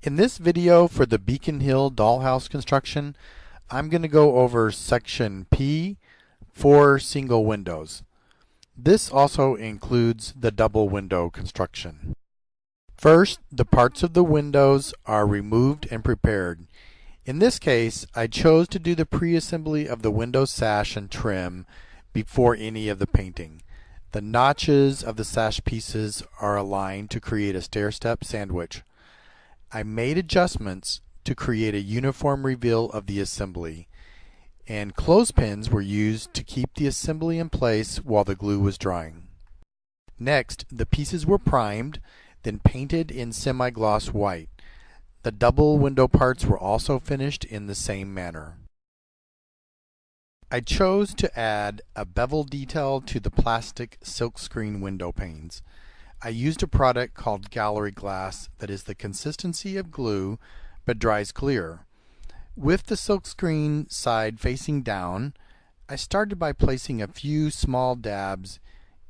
In this video for the Beacon Hill Dollhouse construction, I'm going to go over section P for single windows. This also includes the double window construction. First, the parts of the windows are removed and prepared. In this case, I chose to do the pre-assembly of the window sash and trim before any of the painting. The notches of the sash pieces are aligned to create a stair-step sandwich. I made adjustments to create a uniform reveal of the assembly, and clothespins were used to keep the assembly in place while the glue was drying. Next, the pieces were primed, then painted in semi-gloss white. The double window parts were also finished in the same manner. I chose to add a bevel detail to the plastic silkscreen window panes. I used a product called gallery glass that is the consistency of glue but dries clear. With the silkscreen side facing down, I started by placing a few small dabs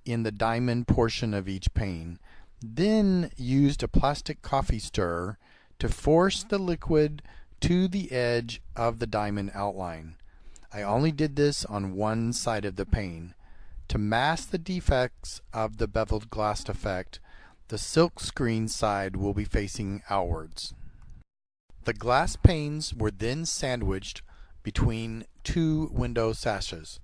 in the diamond portion of each pane, then used a plastic coffee stirrer to force the liquid to the edge of the diamond outline. I only did this on one side of the pane. To mask the defects of the beveled glass effect, the silkscreen side will be facing outwards. The glass panes were then sandwiched between two window sashes.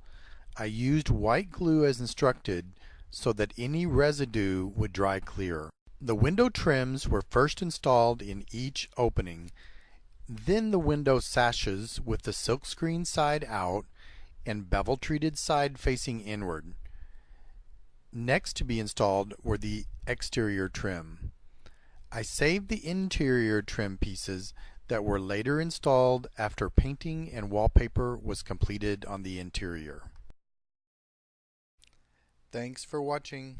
I used white glue as instructed so that any residue would dry clear. The window trims were first installed in each opening, then the window sashes with the silkscreen side out and bevel treated side facing inward. Next to be installed were the exterior trim. I saved the interior trim pieces that were later installed after painting and wallpaper was completed on the interior. Thanks for watching.